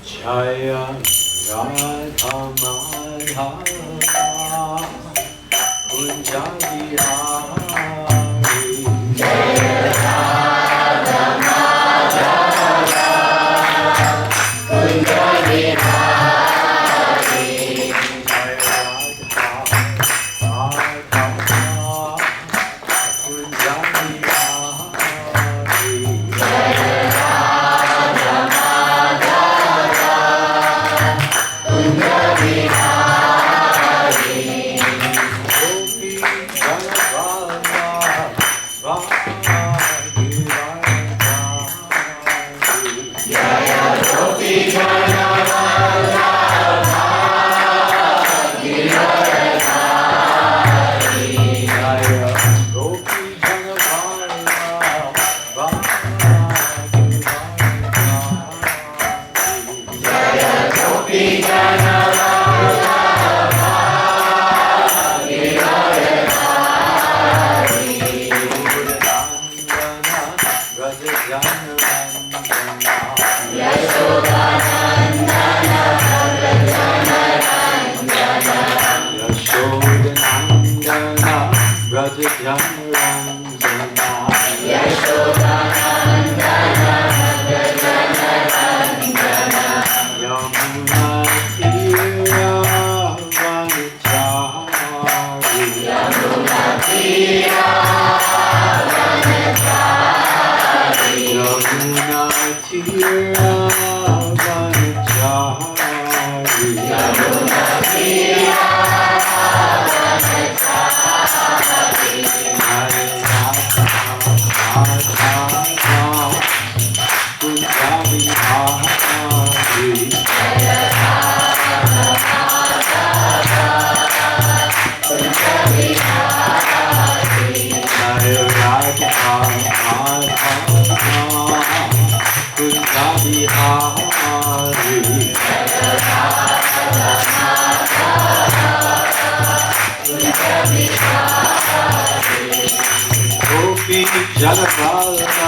Jaya Radha Madhava Kunja Vihari Jaya Radha Madhava Kunja Vihari Jaya Radha Madhava Kunja Vihari Jaya Radha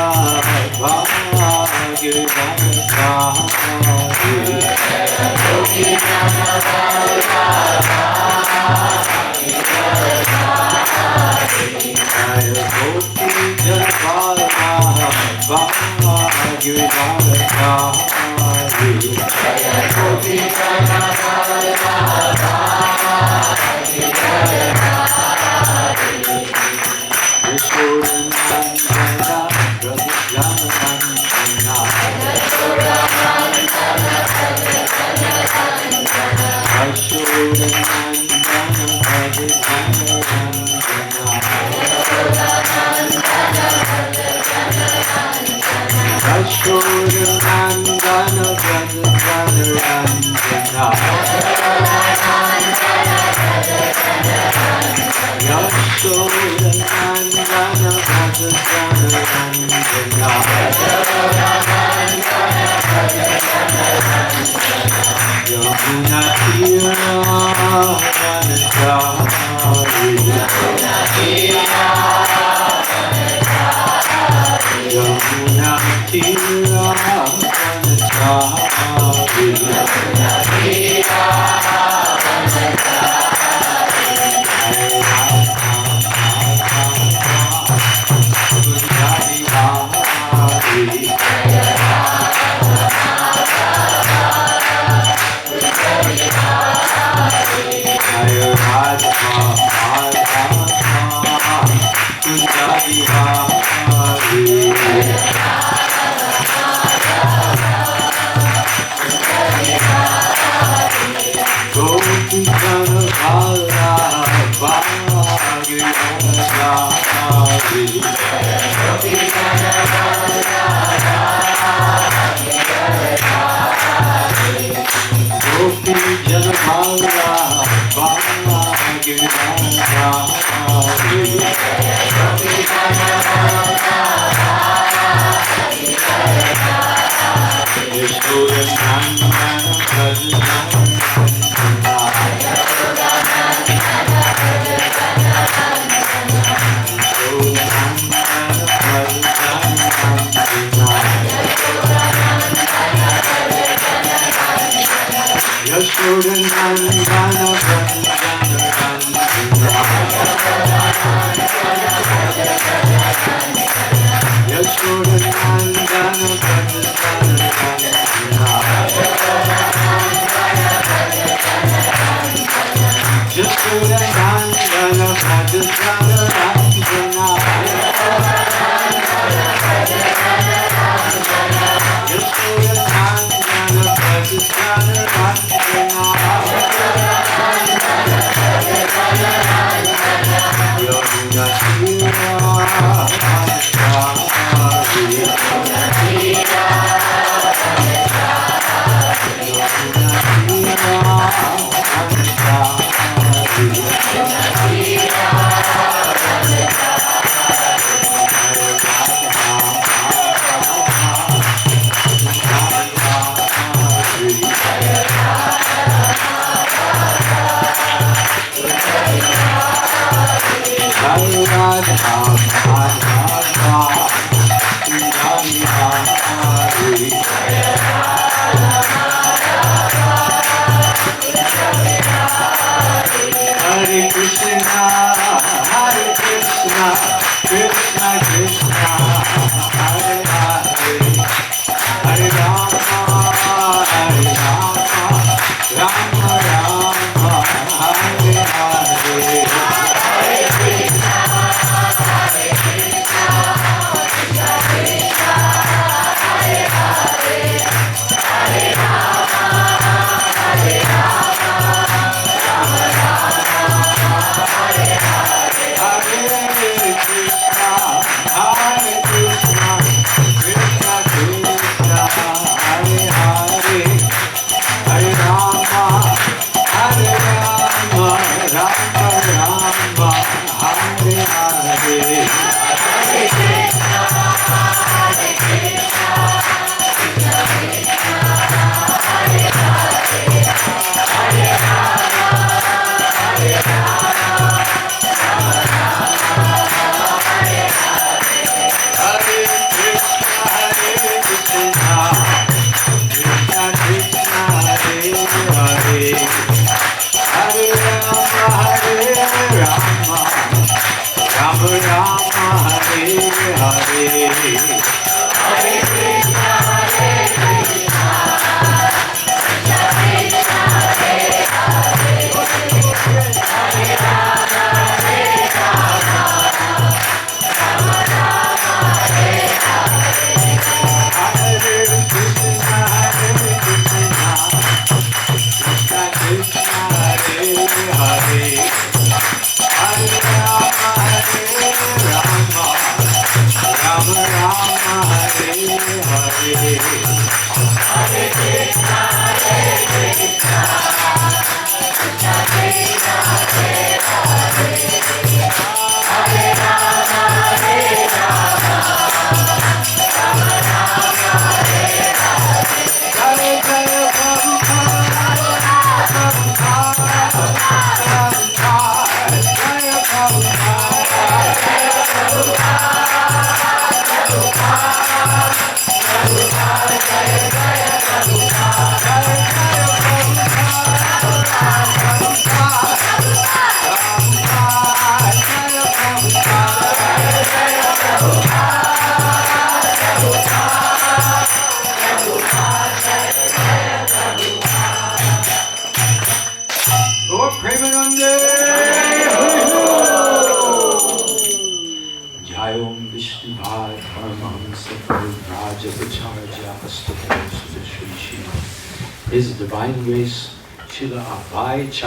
His Divine Grace, Srila A.C.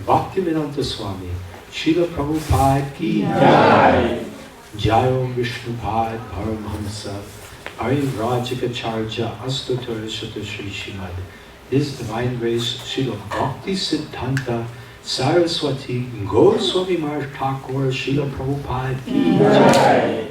Bhaktivedanta Swami, Srila Prabhupada ki Jai. Jayo Vishnupad Paramahamsa, Arirajikacharya Astatar Shata Sri Srimad. His Divine Grace, Srila Bhakti Siddhanta Saraswati Goswami Maharaj Thakur, Srila Prabhupada ki Jai.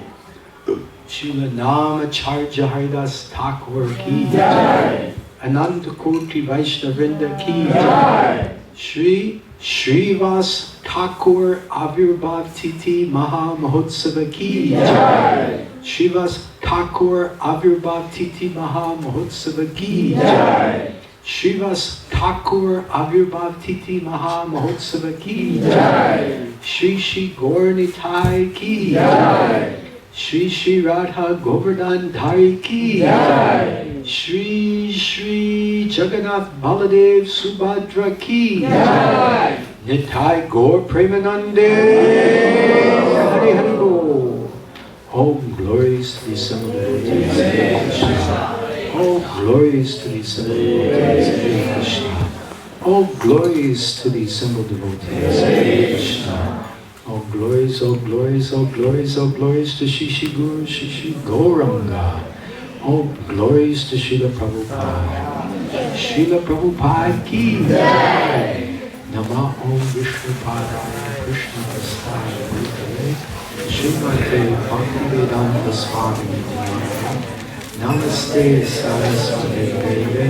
Srila Namacharya Haridas Thakur ki Jai. Ananta Koti Vaishnavrinda ki Jai. Shri Srivas Thakur Avirbhav Titi Maha Mahotsava ki Jai. Srivas Thakur Avirbhav Titi Maha Mahotsava ki Jai. Srivas Thakur Avirbhav Titi Maha Mahotsava ki Jai. Shri Shri Gaur Nitai ki Jai. Shri Shri Radha Govardhan Dhari ki Jai. Shri Shri Jagannath Baladev Subhadra ki Jai. Nitai Gaur Premanande Hari Hari Bol. All glories to the assembled devotees of Hare Krishna. All glories to the assembled devotees of Hare Krishna. All glories to the assembled devotees of Hare Krishna. All glories, all glories, all glories, all glories to Shri Shri Guru, Shri Shri Gauranga. All glories to Srila Prabhupada. Srila Prabhupada ki Jai. Nama Om Vishnu Padaya Krishna Prasthaya Bhutale Srimate Bhaktivedanta Swami Prabhupada. Namaste Saraswati Deve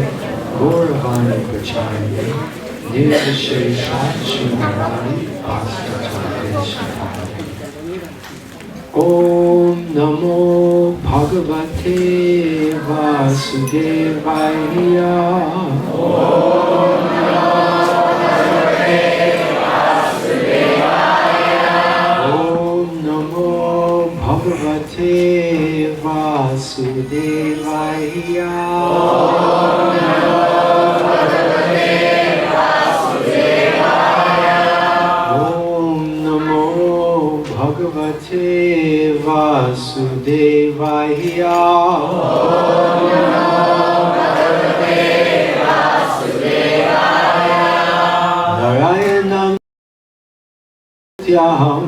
Gauravani Pracharya Nirvishesha Srimati Bhakti. Om Namo Bhagavate Vasudevaya. Om Namo Bhagavate Vasudevaya. Om Namo Bhagavate Vasudevaya. Om Namo Bhagavate Vasudevaya. Om Namo Bhagavate Vasudevaya. Om Namo Bhagavate Vasudevaya. Narayanam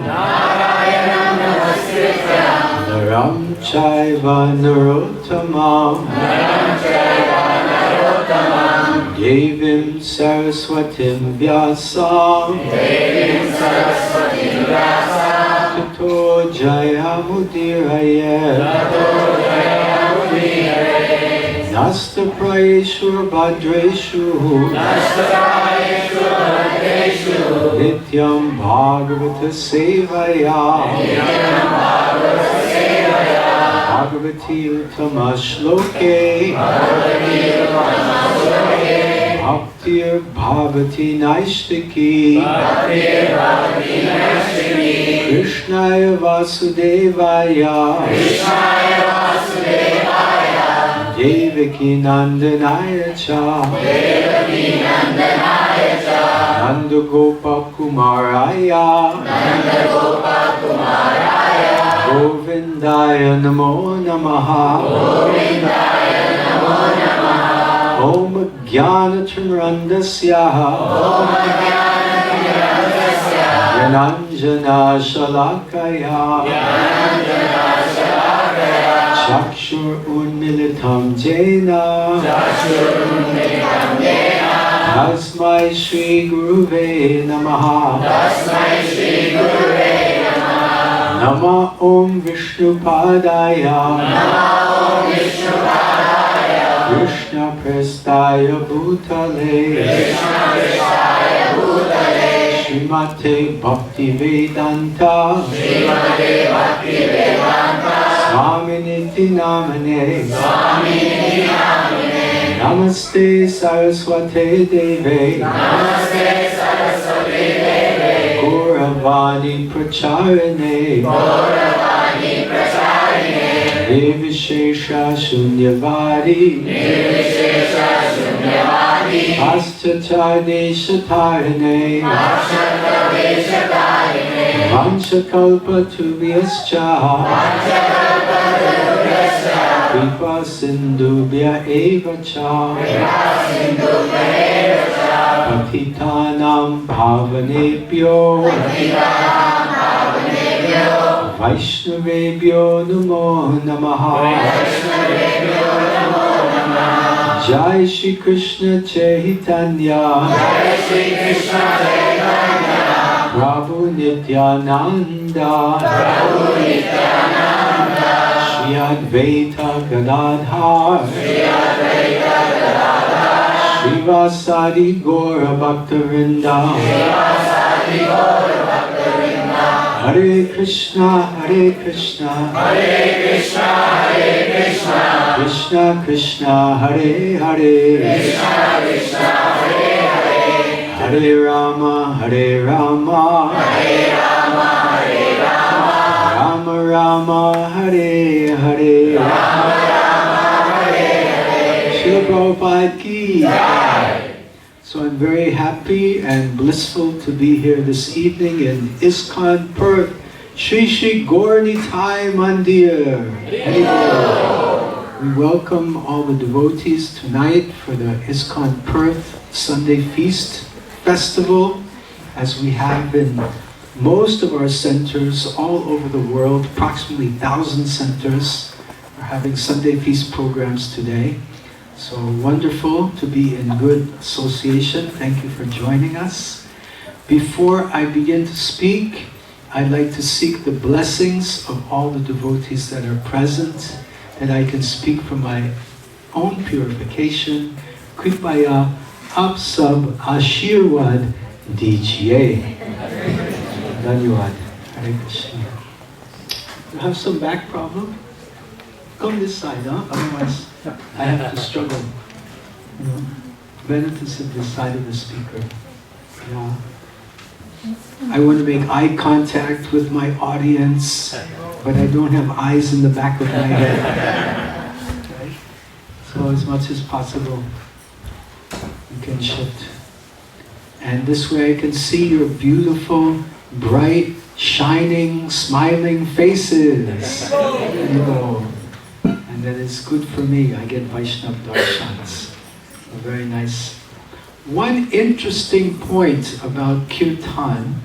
Narayanam Namaskrityam Naram Chaiva Narottamam Devim Saraswatim Vyasam Tato Jayamudiraye Nasta Prayeshu Bhadreshu Nityam Bhagavata Sevaya Bhagavati Uttama Shloke Bhaktir Bhavati Naishtaki Krishnaya Vasudevaya Devaki Nandanaya Cha Nanda Gopa Kumaraya Govindaya Namo Namaha Om Jnana Chanrandasya Yananjana Shalakaya Chakshur Unmilitam Jena Tasmai Shri Guruve Namaha Nama Om Vishnu Padaya Krishna Prestaya Bhutale Srimate Bhaktivedanta Swami Niti Namane Namaste Saraswate Deve Gauravani Pracharane Nirvishesha Shunyavadi Astachade Shatarane Vanchakalpa Tubhyascha Kripa Sindhubhya Evacha Patitanam Bhavanebhyo Vaishnavebhyo Namo Namaha Jai Shri Krishna Chaitanya Prabhu Nityananda Shri Advaita Gadadhar Srivasadi Gaura Bhaktivinoda Hare Krishna, Hare Krishna, Hare Krishna, Hare Krishna, Krishna Krishna, Hare Hare, Krishna Krishna, Hare Hare, Hare Rama, Hare Rama, Hare Rama, Hare Rama, Rama Rama, Hare Hare, Rama Rama, Hare Hare. Srila Prabhupada ki. Jai. So I'm very happy and blissful to be here this evening in ISKCON Perth, Sri Sri Gaur Nitai Mandir. We welcome all the devotees tonight for the ISKCON Perth Sunday Feast Festival, as we have in most of our centers all over the world. Approximately 1,000 centers are having Sunday Feast programs today. So wonderful to be in good association. Thank you for joining us. Before I begin to speak, I'd like to seek the blessings of all the devotees that are present, that I can speak from my own purification. Kripaya ap sab ashirwad dijiye. Dhanyawad. Hare Krishna. You have some back problem? Come this side, huh? Otherwise, I have to struggle. You know, better to sit this side of the speaker. Yeah. I want to make eye contact with my audience, but I don't have eyes in the back of my head. Right? So as much as possible, you can shift. And this way I can see your beautiful, bright, shining, smiling faces. You know. And that is good for me. I get Vaishnav darshans. Very nice. One interesting point about Kirtan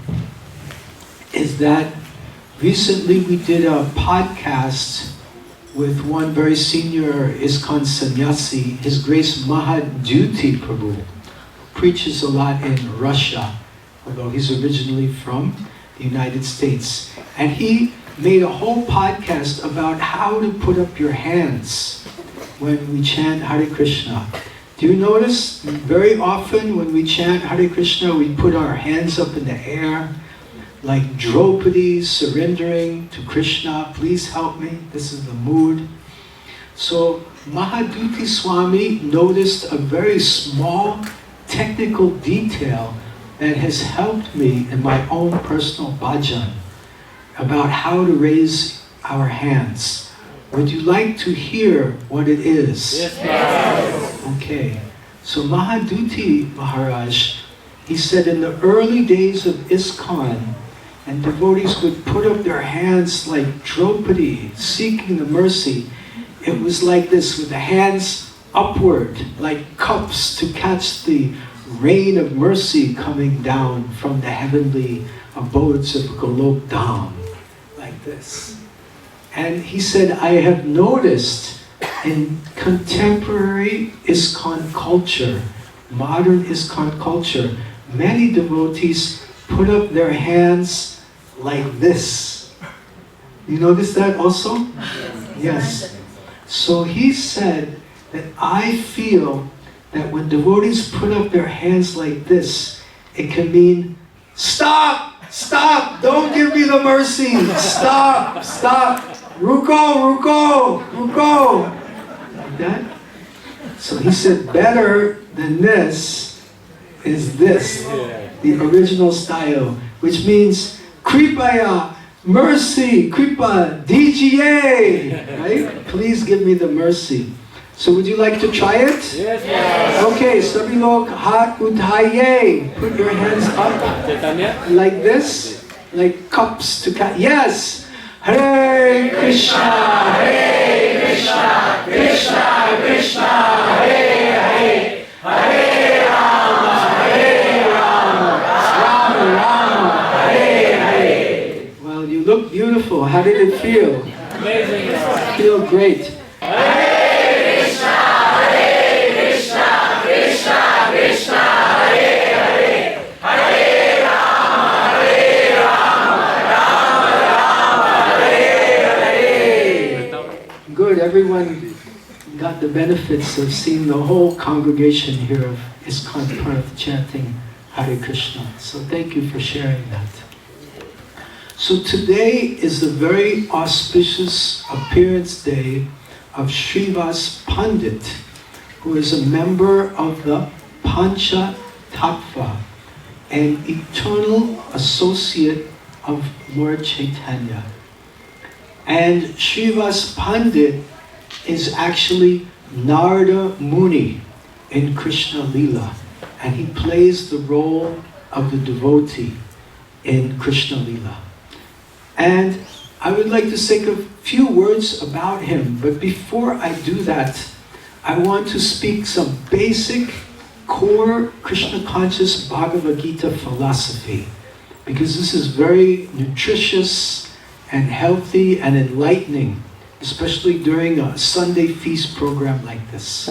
is that recently we did a podcast with one very senior ISKCON sannyasi, His Grace Mahaduti Prabhu, who preaches a lot in Russia, although he's originally from the United States. And he made a whole podcast about how to put up your hands when we chant Hare Krishna. Do you notice very often when we chant Hare Krishna, we put our hands up in the air like Draupadi surrendering to Krishna, please help me, this is the mood. So Mahaduti Swami noticed a very small technical detail that has helped me in my own personal bhajan about how to raise our hands. Would you like to hear what it is? Yes. Okay. So Mahaduti Maharaj, he said in the early days of ISKCON, and devotees would put up their hands like Draupadi, seeking the mercy. It was like this, with the hands upward, like cups to catch the rain of mercy coming down from the heavenly abodes of Golok Dham. This. And he said, I have noticed in contemporary ISKCON culture, modern ISKCON culture, many devotees put up their hands like this. You notice that also? Yes. So he said that I feel that when devotees put up their hands like this, it can mean, stop! Stop! Don't give me the mercy! Stop! Stop! Ruko! Ruko! Ruko! Like that. So he said, better than this is this, the original style, which means Kripaya, mercy, Kripa, DGA, right? Please give me the mercy. So would you like to try it? Yes. Okay, sabhi log haath uthaiye. Put your hands up like this, like cups to catch. Yes. Hare Krishna, Hare Krishna, Krishna Krishna, Hare Hare, Hare Rama, Rama Rama, Hare Hare. Well, you look beautiful. How did it feel? Amazing. Feel great. Good, everyone got the benefits of seeing the whole congregation here of ISKCON Perth chanting Hare Krishna. So thank you for sharing that. So today is the very auspicious appearance day of Srivas Pandit, who is a member of the Pancha Tattva, an eternal associate of Lord Chaitanya. And Srivas Pandit is actually Narada Muni in Krishna Lila, and he plays the role of the devotee in Krishna Lila. And I would like to say a few words about him, but before I do that, I want to speak some basic core Krishna conscious Bhagavad Gita philosophy, because this is very nutritious and healthy and enlightening, especially during a Sunday feast program like this.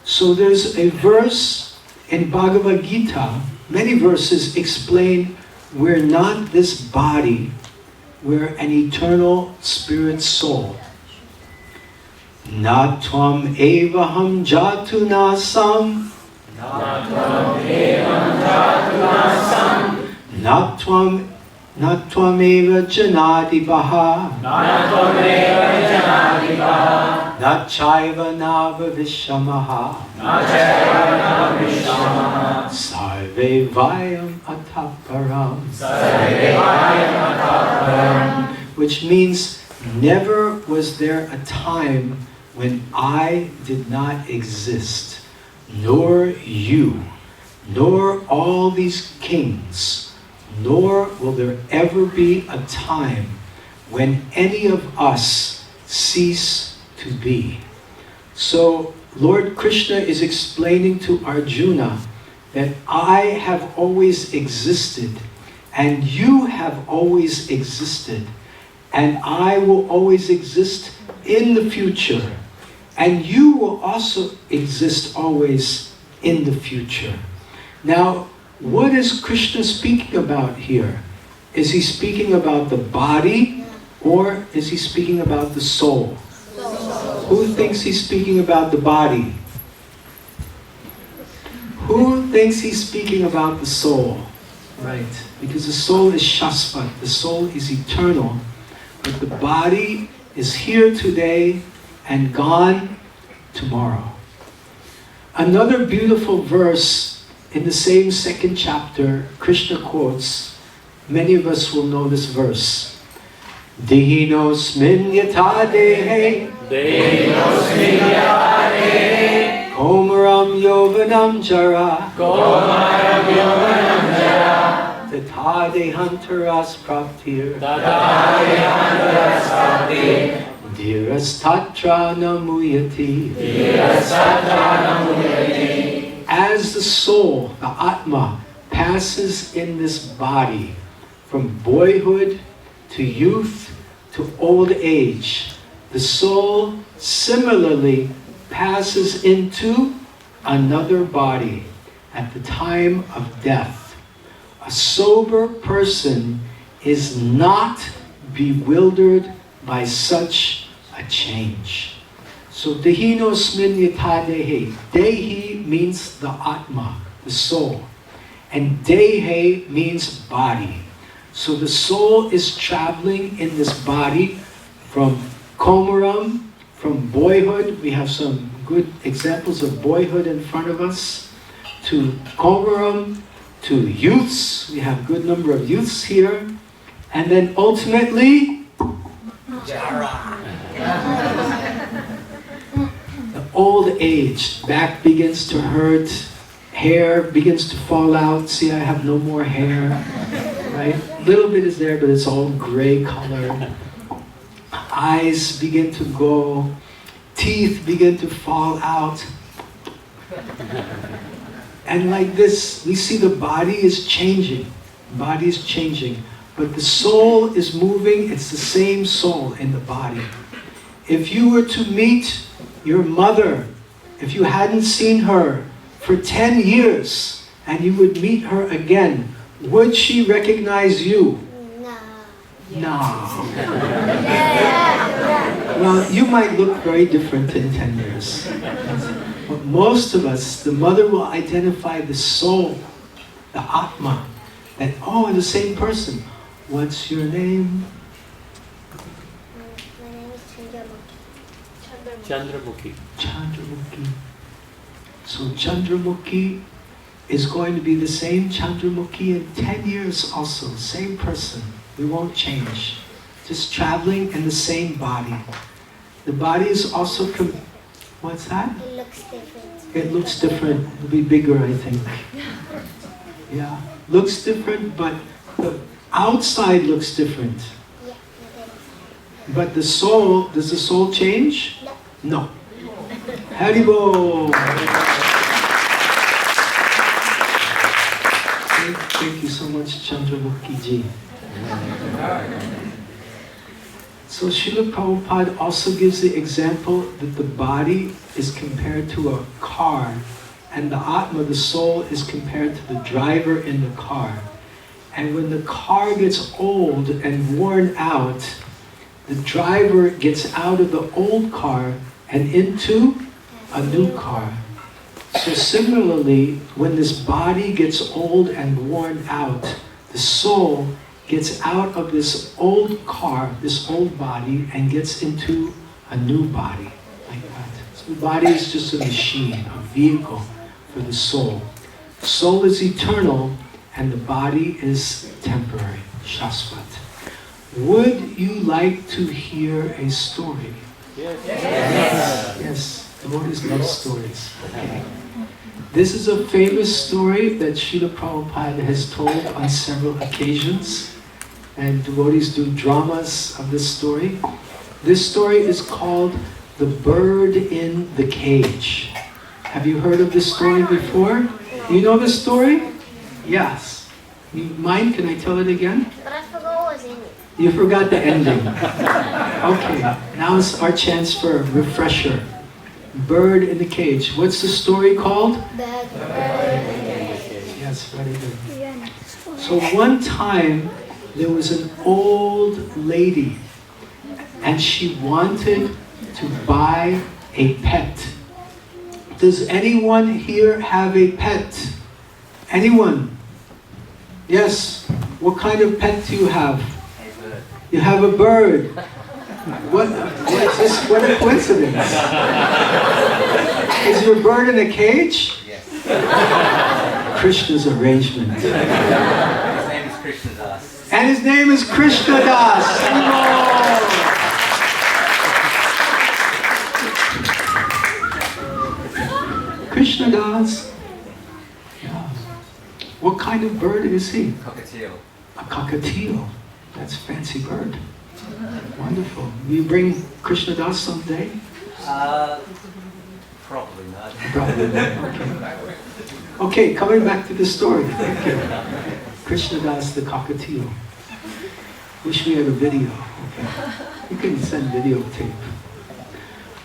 So there's a verse in Bhagavad Gita, many verses explain we're not this body, we're an eternal spirit soul. Na tvam evaham jatu nasam. Na tvam eva janati baha. Na chaiva nava vishamaha. Sarve vayam ataparam. Which means never was there a time when I did not exist, nor you, nor all these kings, nor will there ever be a time when any of us cease to be. So Lord Krishna is explaining to Arjuna that I have always existed, and you have always existed, and I will always exist in the future, and you will also exist always in the future. Now, what is Krishna speaking about here? Is he speaking about the body, or is he speaking about the soul? Who thinks he's speaking about the body? Who thinks he's speaking about the soul? Right, because the soul is Shashvat, the soul is eternal, but the body is here today and gone tomorrow. Another beautiful verse in the same second chapter, Krishna quotes, many of us will know this verse. Dehinosmin yata dehe Komaram yovanam jara Tata dehantaras praptir Dhiras tatra namuyati. As the soul, the Atma, passes in this body from boyhood to youth to old age, the soul similarly passes into another body at the time of death. A sober person is not bewildered by such a change. So Dehinosmin yata dehe. Dehi means the Atma, the soul. And Dehe means body. So the soul is traveling in this body from Komaram, from boyhood. We have some good examples of boyhood in front of us. To Komaram, to youths. We have a good number of youths here. And then ultimately, the old age, back begins to hurt, hair begins to fall out. See, I have no more hair, right? Little bit is there, but it's all gray color. Eyes begin to go, teeth begin to fall out. And like this, we see the body is changing. Body is changing. But the soul is moving. It's the same soul in the body. If you were to meet your mother, if you hadn't seen her for 10 years, and you would meet her again, would she recognize you? No. Well, you might look very different in 10 years. But most of us, the mother will identify the soul, the Atma, that, oh, the same person. What's your name? My name is Chandramukhi. Chandramukhi. So Chandramukhi is going to be the same Chandramukhi in 10 years also. Same person. We won't change. Just traveling in the same body. The body is also... What's that? It looks different. It looks different. It'll be bigger, I think. Yeah. Looks different, but the outside looks different. Yeah, it But the soul, does the soul change? is. No. No. Haribo! Thank you so much, Chandramukhi ji. So Srila Prabhupada also gives the example that the body is compared to a car and the Atma, the soul, is compared to the driver in the car. And when the car gets old and worn out, the driver gets out of the old car and into a new car. So similarly, when this body gets old and worn out, the soul gets out of this old car, this old body, and gets into a new body, like that. So the body is just a machine, a vehicle for the soul. Soul is eternal, and the body is temporary, shasvat. Would you like to hear a story? Yes, devotees love stories. Okay. This is a famous story that Srila Prabhupada has told on several occasions, and devotees do dramas of this story. This story is called The Bird in the Cage. Have you heard of this story before? You know this story? Yes. You mind? Can I tell it again? But I forgot what was in it. You forgot the ending. Okay, now is our chance for a refresher. Bird in the Cage. What's the story called? The bird in the cage. Yes, very good. So one time, there was an old lady, and she wanted to buy a pet. Does anyone here have a pet? Anyone? Yes. What kind of pet do you have? You have a bird. What's this? What a coincidence. Is your bird in a cage? Yes. Krishna's arrangement. His name is Krishna Das. And his name is Krishna Das. Krishna Das. Yeah. What kind of bird is he? Cockatiel. A cockatiel. That's a fancy bird. Wonderful. Will you bring Krishna Das someday? Probably not. Probably not. Okay. Okay, coming back to the story. Thank you. Krishna Das the cockatiel. Wish we had a video. Okay. You can send videotape.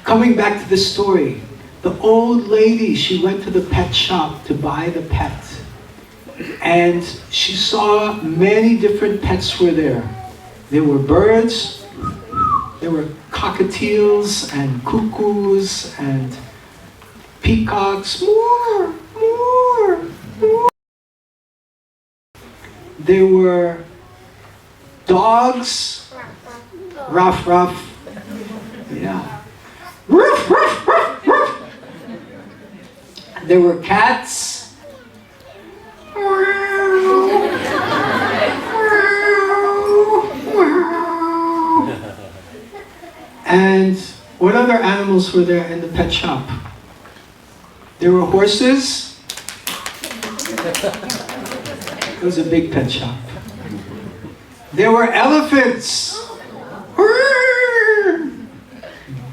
Coming back to the story. The old lady, she went to the pet shop to buy the pet. And she saw many different pets were there. There were birds, there were cockatiels and cuckoos and peacocks. More. There were dogs, ruff. Yeah. Ruff, ruff, ruff, ruff. There were cats. And what other animals were there in the pet shop? There were horses. It was a big pet shop. There were elephants.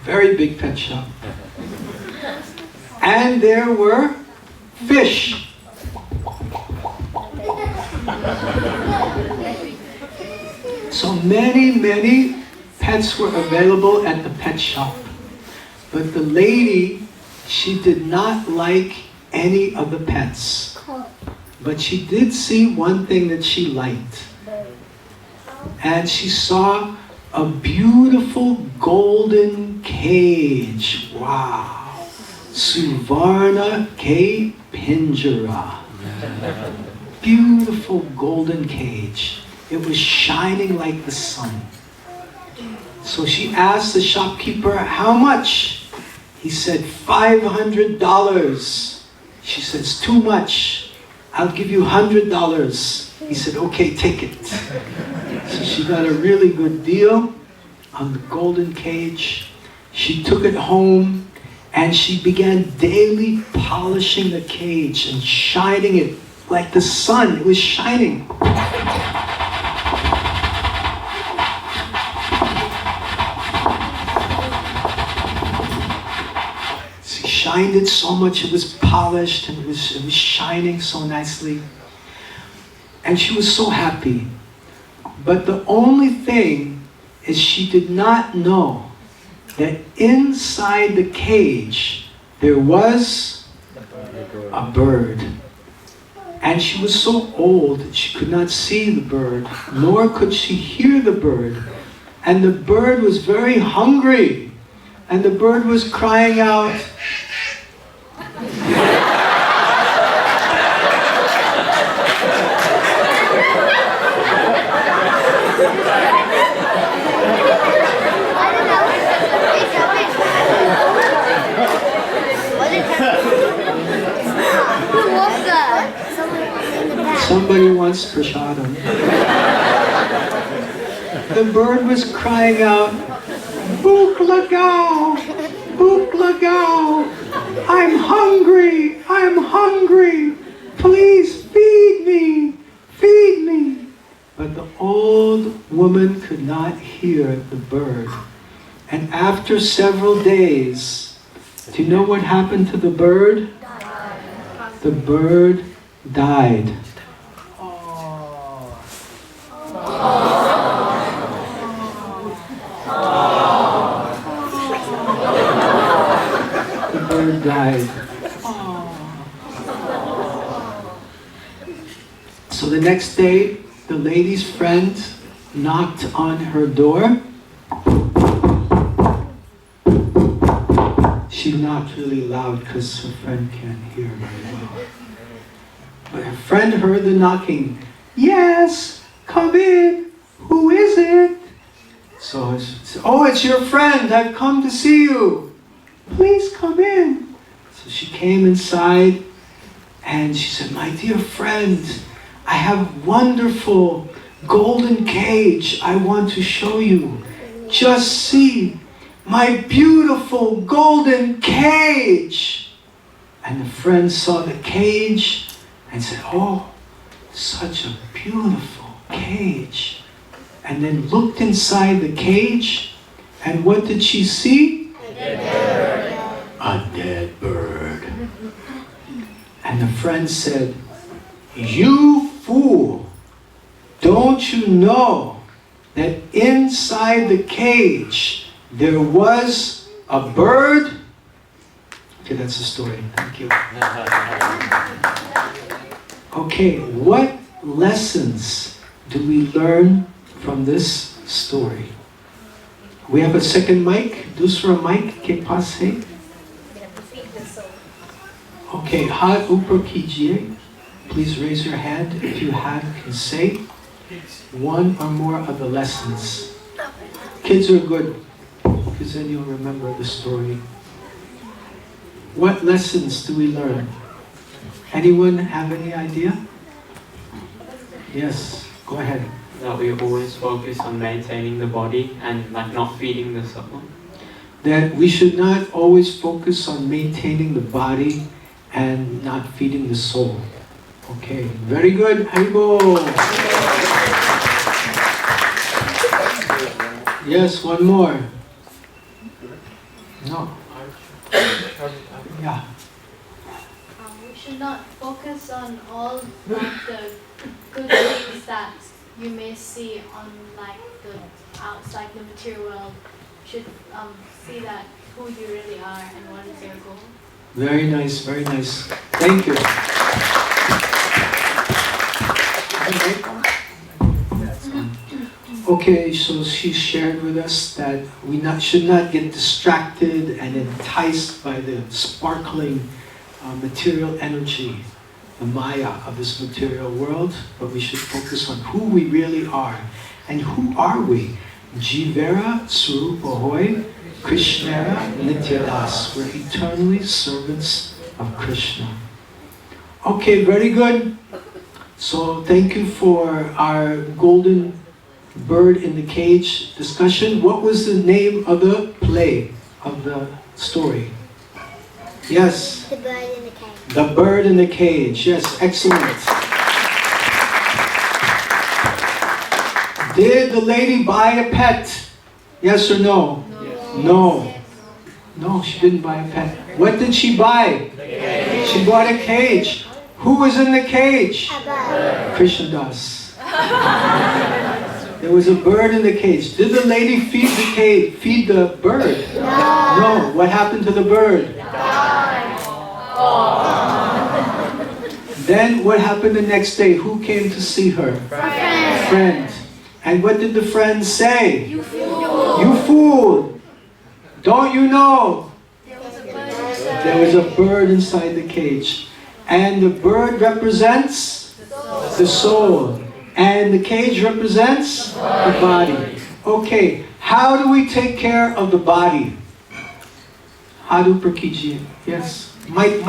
Very big pet shop. And there were fish. So many pets were available at the pet shop. But the lady, she did not like any of the pets. But she did see one thing that she liked. And she saw a beautiful golden cage. Wow. Suvarna K. Pinjara. Beautiful golden cage. it was shining like the sun. So she asked the shopkeeper, how much? He said, $500. She says, too much. I'll give you $100. He said, okay, take it. So she got a really good deal on the golden cage. She took it home and she began daily polishing the cage and shining it like the sun. It was shining. She shined it so much, it was polished and it was shining so nicely. And she was so happy. But the only thing is she did not know that inside the cage there was a bird. And she was so old that she could not see the bird, nor could she hear the bird. And the bird was very hungry. And the bird was crying out, somebody wants prasadam. The bird was crying out, "Bhook lagao, bhook lagao, I'm hungry, I'm hungry, please feed me, feed me." But the old woman could not hear the bird. And after several days, do you know what happened to the bird? The bird died. The bird died. So the next day, the lady's friend knocked on her door. She knocked really loud because her friend can't hear very well. But her friend heard the knocking. "Yes, come in. Who is it?" So she said, "Oh, it's your friend. I've come to see you. Please come in." So she came inside and she said, "My dear friend, I have wonderful golden cage I want to show you. Just see my beautiful golden cage." And the friend saw the cage and said, "Oh, such a beautiful cage." And then looked inside the cage, and what did she see? A dead bird. And the friend said, "You fool, don't you know that inside the cage there was a bird?" Okay, that's the story. Thank you. Okay, what lessons do we learn from this story? We have a second mic. Dusra mic ke paas hai? Okay, हाथ ऊपर कीजिए. Please raise your hand if you can say one or more of the lessons. Kids are good, because then you'll remember the story. What lessons do we learn? Anyone have any idea? Yes, go ahead. That we always focus on maintaining the body and like not feeding the soul. That we should not always focus on maintaining the body and not feeding the soul. Okay, very good. Haribo. Yes, one more. No. Yeah. We should not focus on all of the good things that you may see on like the outside, the material world. You should see that who you really are and what is your goal. Very nice, very nice. Thank you. Okay, so she shared with us that we should not get distracted and enticed by the sparkling material energy. the Maya of this material world, but we should focus on who we really are. And who are we? Jivera Swarupa Hoy, Krishnera Nityadas. We're eternally servants of Krishna. Okay, very good. So thank you for our golden bird in the cage discussion. What was the name of the play, of the story? Yes. The bird in the cage. The bird in the cage. Yes, excellent. Did the lady buy a pet? Yes or no? No. No, she didn't buy a pet. What did she buy? She bought a cage. Who was in the cage? A bird. Krishna Das. There was a bird in the cage. Did the lady feed the bird? No. What happened to the bird? Then what happened the next day? Who came to see her? Friend. And what did the friend say? You fool. You fool. Don't you know? There was a bird inside the cage. And the bird represents the soul. And the cage represents the body. Okay, how do we take care of the body? How do Prakiji? Yes. Mike.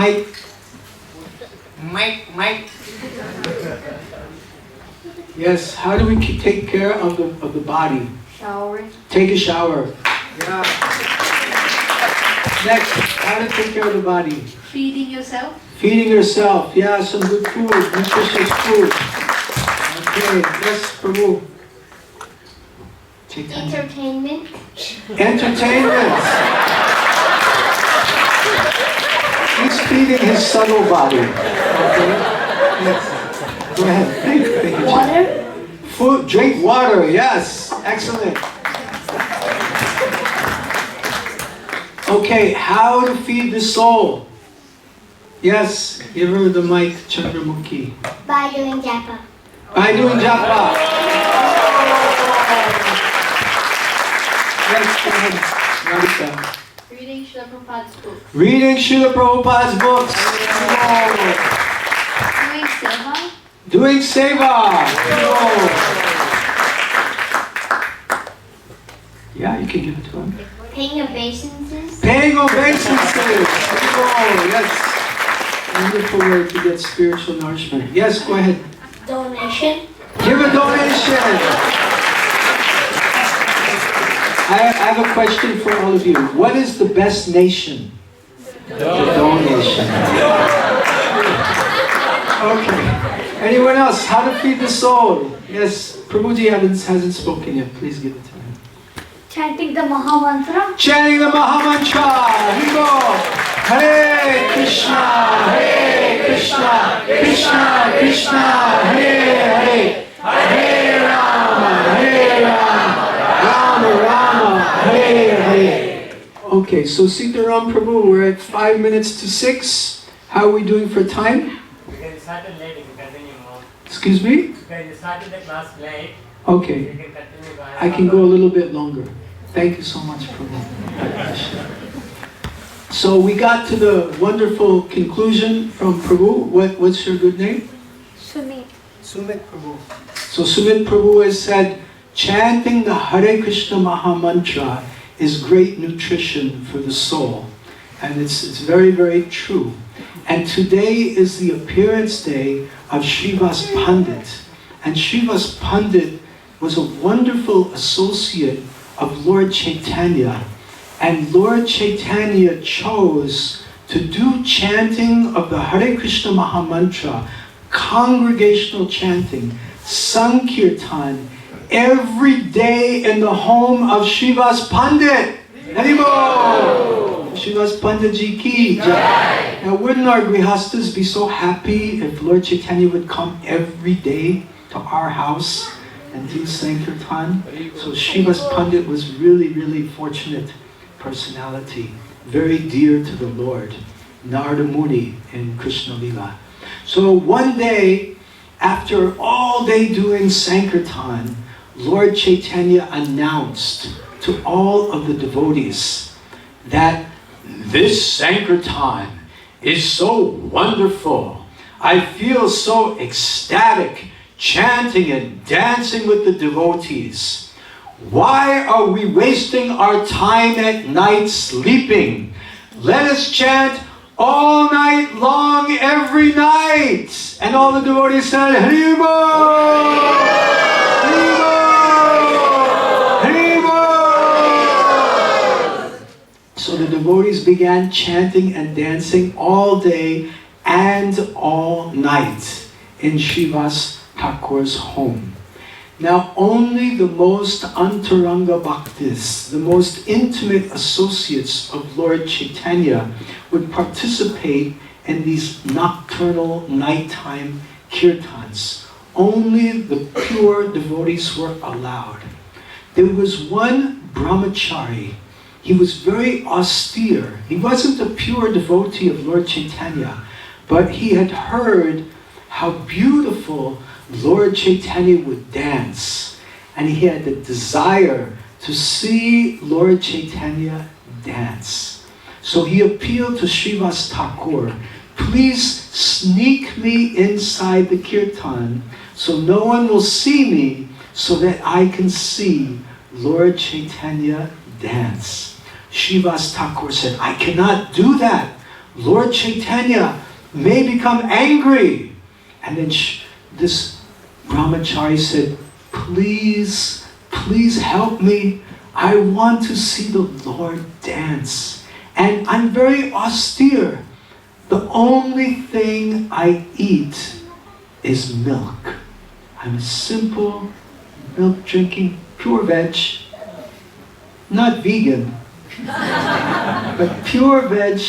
Yes, how do we take care of the body? Showering. Take a shower. Yeah. Next, how to take care of the body? Feeding yourself. Feeding yourself. Yeah, some good food, nutritious food. Okay, yes, Prabhu. Entertainment. Entertainment. He's feeding his subtle body. Okay? Yes. Go ahead. Thank you. Water. Food, drink water. Yes. Excellent. Okay, how to feed the soul? Yes, give her the mic, Chandramukhi. By doing japa. By doing japa. Yes, go ahead. Radhika. Reading Srila Prabhupada's books. Reading Srila Prabhupada's books. Doing seva. Doing seva. Yeah, you can give it to him. Paying obeisances. Paying obeisances. Yes. Wonderful way to get spiritual nourishment. Yes, go ahead. Donation. Give a donation. I have a question for all of you. What is the best nation? The donation. Okay. Anyone else? How to feed the soul? Yes, Prabhuji hasn't spoken yet. Please give it to him. Chanting the Mahamantra. Chanting the Mahamantra. Here we go. Hare Krishna, Hare Krishna, Krishna Krishna, Hare Hare, Hare Rama, Rama Rama, Hare Hare. Okay, so Sitaram Prabhu, we're at 5 minutes to 6. How are we doing for time? We can start it late if you continue more. Excuse me? You can start the class late. Okay, You can continue by I can go a little bit longer. Thank you so much, Prabhu. So we got to the wonderful conclusion from Prabhu. What's your good name? Sumit. Sumit Prabhu. So Sumit Prabhu has said, chanting the Hare Krishna Maha Mantra is great nutrition for the soul. And it's very, very true. And today is the appearance day of Srivas Pandit. And Srivas Pandit was a wonderful associate of Lord Chaitanya. And Lord Chaitanya chose to do chanting of the Hare Krishna Maha Mantra, congregational chanting, Sankirtan, every day in the home of Srivas Pandit. Haribol! Srivas Pandit Ji ki jai. Now wouldn't our grihastas be so happy if Lord Chaitanya would come every day to our house and do Sankirtan? So Srivas Pandit was really, really fortunate personality, very dear to the Lord, Narada Muni in Krishna Lila. So one day, after all day doing Sankirtan, Lord Chaitanya announced to all of the devotees that this Sankirtan is so wonderful. I feel so ecstatic, chanting and dancing with the devotees. Why are we wasting our time at night sleeping? Let us chant all night long, every night. And all the devotees said, Haribo! Haribo! Haribo! So the devotees began chanting and dancing all day and all night in Srivas Thakur's home. Now only the most antaranga bhaktis, the most intimate associates of Lord Chaitanya would participate in these nocturnal nighttime kirtans. Only the pure devotees were allowed. There was one brahmachari. He was very austere. He wasn't a pure devotee of Lord Chaitanya, but he had heard how beautiful Lord Chaitanya would dance. And he had the desire to see Lord Chaitanya dance. So he appealed to Srivas Thakur, please sneak me inside the kirtan so no one will see me, so that I can see Lord Chaitanya dance. Srivas Thakur said, I cannot do that. Lord Chaitanya may become angry. And then this brahmachari said, please help me. I want to see the Lord dance. And I'm very austere. The only thing I eat is milk. I'm a simple, milk-drinking, pure veg. Not vegan, but pure veg.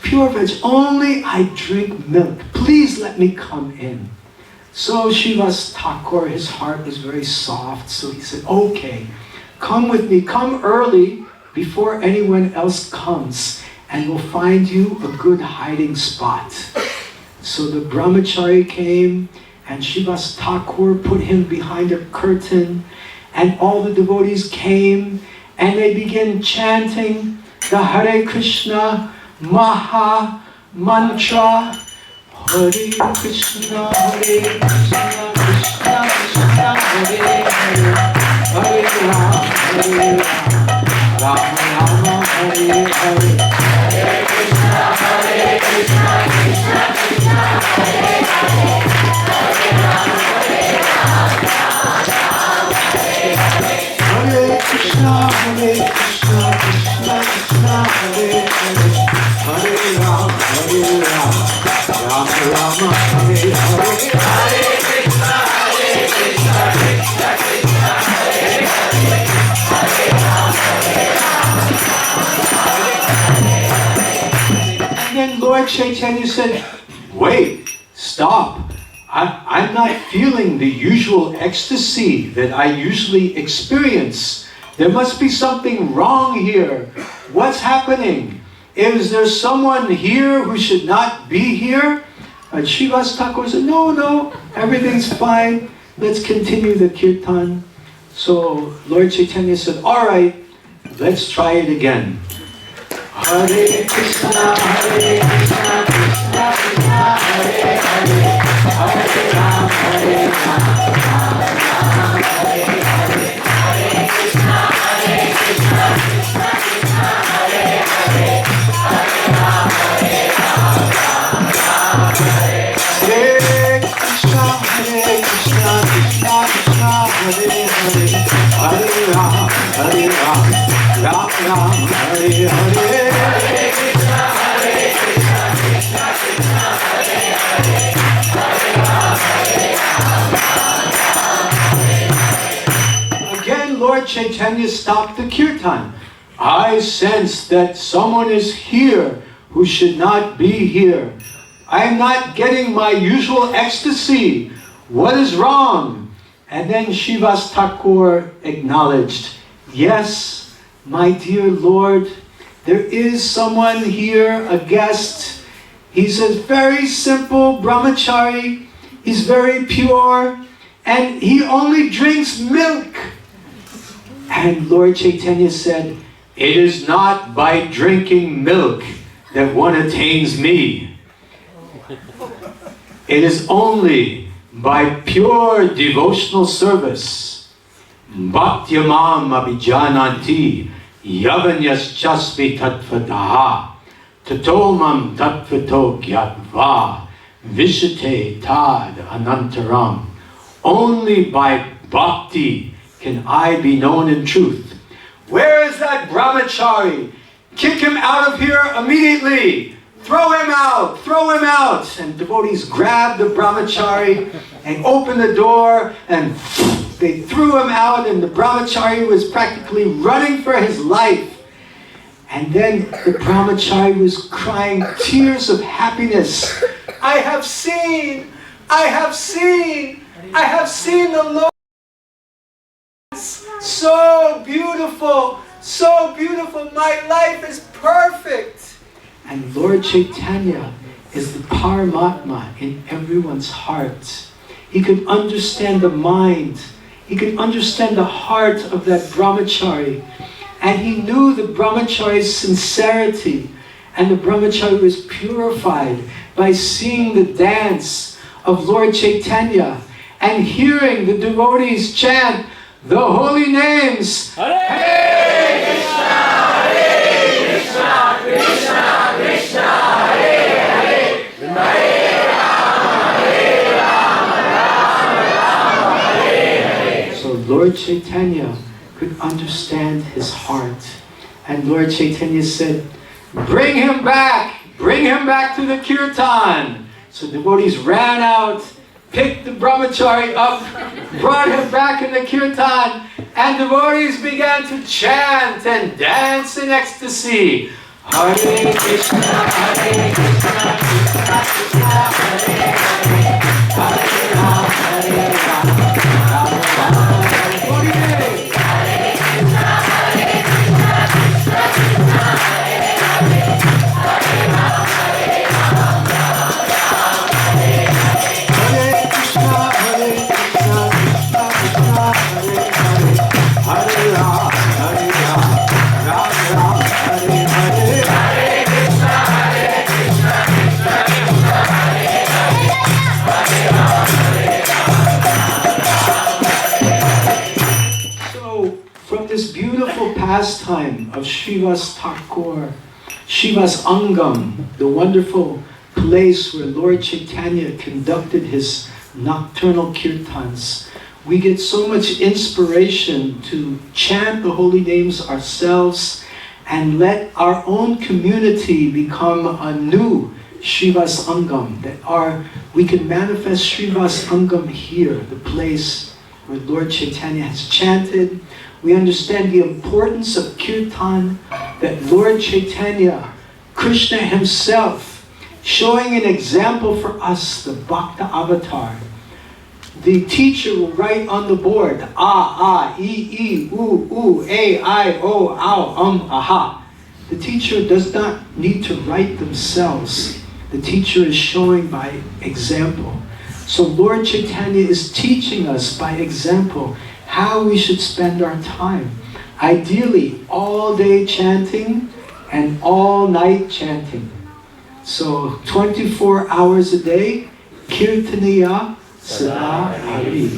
Pure veg. Only I drink milk. Please let me come in. So Srivas Thakur, his heart was very soft. So he said, okay, come with me. Come early before anyone else comes, and we'll find you a good hiding spot. So the brahmachari came, and Srivas Thakur put him behind a curtain, and all the devotees came, and they began chanting the Hare Krishna Maha Mantra. Hare Krishna, Hare Krishna, Krishna Krishna, Hare Hare, Hare Rama, Hare Rama, Rama Rama, Hare Hare. Hare Krishna, Krishna Krishna, Hare Hare, Hare Rama, Hare Rama, Hare Hare. Hare Krishna, Krishna Krishna, Hare Hare, Hare Rama, Hare Rama, Rama Rama, Hare Hare. Hare Krishna, Krishna Krishna, Hare Hare, Hare Rama, Hare Rama. And then Lord Chaitanya said, wait, stop. I'm not feeling the usual ecstasy that I usually experience. There must be something wrong here. What's happening? Is there someone here who should not be here? And Srivas Thakur said, no, everything's fine. Let's continue the kirtan. So Lord Chaitanya said, all right, let's try it again. Hare Krishna, Krishna Krishna, Hare Hare, Hare Rama, Hare Rama, Rama Rama, Hare Hare, Hare Krishna, Krishna Krishna, Hare Hare, Hare Rama, Hare Rama, Rama Rama, Hare Hare. Krishna, Krishna Krishna, Hare Hare, Hare Rama, Hare Rama, Rama Rama, Hare Hare. Again, Lord Chaitanya stopped the kirtan. I sense that someone is here who should not be here. I am not getting my usual ecstasy. What is wrong? And then Srivas Thakur acknowledged, yes, my dear Lord, there is someone here, a guest. He's a very simple brahmachari. He's very pure, and he only drinks milk. And Lord Chaitanya said, it is not by drinking milk that one attains me. It is only by pure devotional service, bhaktyamam abhijananti yavanyaschasmi tattvataha tatomam tattvato gyatva vishate tad anantaram. Only by bhakti can I be known in truth. Where is that brahmachari? Kick him out of here immediately. Throw him out, throw him out. And devotees grabbed the brahmachari and opened the door and they threw him out, and the brahmachari was practically running for his life. And then the brahmachari was crying tears of happiness. I have seen the Lord. So beautiful, my life is perfect. And Lord Chaitanya is the Paramatma in everyone's heart. He could understand the mind. He could understand the heart of that brahmachari. And he knew the brahmachari's sincerity. And the brahmachari was purified by seeing the dance of Lord Chaitanya and hearing the devotees chant the holy names. Hare Krishna, Hare Krishna, Krishna Krishna, Hare Hare, Hare Rama, Rama Rama, Hare Hare. So Lord Chaitanya could understand his heart. And Lord Chaitanya said, bring him back to the kirtan. So devotees ran out, picked the brahmachari up, brought him back in the kirtan, and devotees began to chant and dance in ecstasy. Hare Krishna, Hare Krishna, Krishna Krishna, Hare Hare, Hare Rama, Hare Rama, Rama Rama, Hare Hare. Pastime of Srivas Thakur, Srivas Angam, the wonderful place where Lord Chaitanya conducted his nocturnal kirtans. We get so much inspiration to chant the holy names ourselves and let our own community become a new Srivas Angam, that we can manifest Srivas Angam here, the place where Lord Chaitanya has chanted. We understand the importance of kirtan, that Lord Chaitanya, Krishna himself, showing an example for us, the Bhakta avatar. The teacher will write on the board, E, U, A, I, O, Ow, Aha. The teacher does not need to write themselves. The teacher is showing by example. So Lord Chaitanya is teaching us by example how we should spend our time. Ideally, all day chanting and all night chanting. So 24 hours a day, Kirtaniya Sada Hari.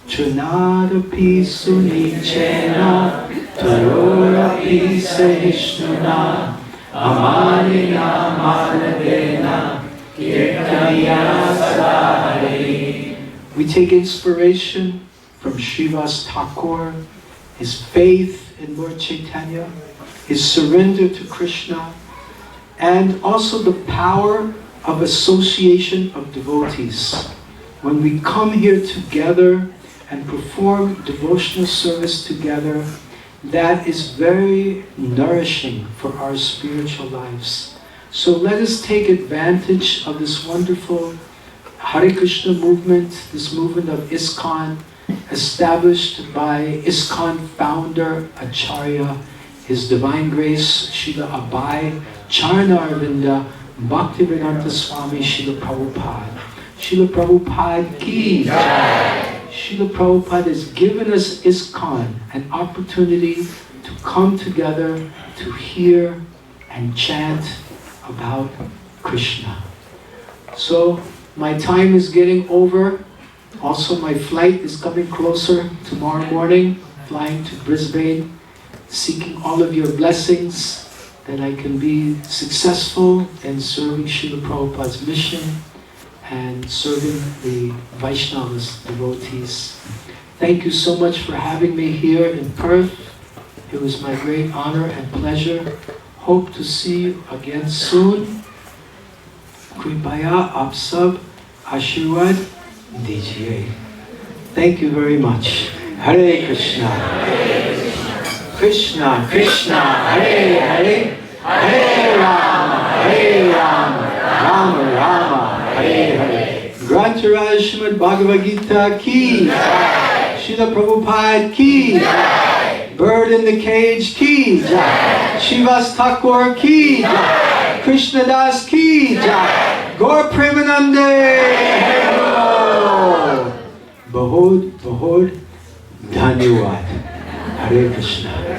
Trinadapi Sunichena Tarorapi Sahishnuna Amanina Manadena Kirtaniya Sada Hari. We take inspiration from Srivas Thakur, his faith in Lord Chaitanya, his surrender to Krishna, and also the power of association of devotees. When we come here together and perform devotional service together, that is very nourishing for our spiritual lives. So let us take advantage of this wonderful Hare Krishna movement, this movement of ISKCON, established by ISKCON Founder Acarya, His Divine Grace, Srila Abhay Charnarvinda Bhaktivedanta Swami Srila Prabhupada. Srila Prabhupada ki jai. Srila Prabhupada has given us ISKCON an opportunity to come together to hear and chant about Krishna. So my time is getting over. Also my flight is coming closer tomorrow morning, flying to Brisbane, seeking all of your blessings that I can be successful in serving Srila Prabhupada's mission and serving the Vaishnavas, devotees. Thank you so much for having me here in Perth. It was my great honor and pleasure. Hope to see you again soon. Kripaya aap sab Ashirwad dijiye. Thank you very much. Hare Krishna. Krishna Krishna Hare Hare. Hare Rama, Rama Rama, Hare Hare. Grantaraj Srimad Bhagavad Gita ki. Srila Prabhupada ki. Bird in the cage ki. Shivas Thakur ki. Krishna Das ki. Gaur Premanande. Bahud Dhanyavad. Hare Krishna.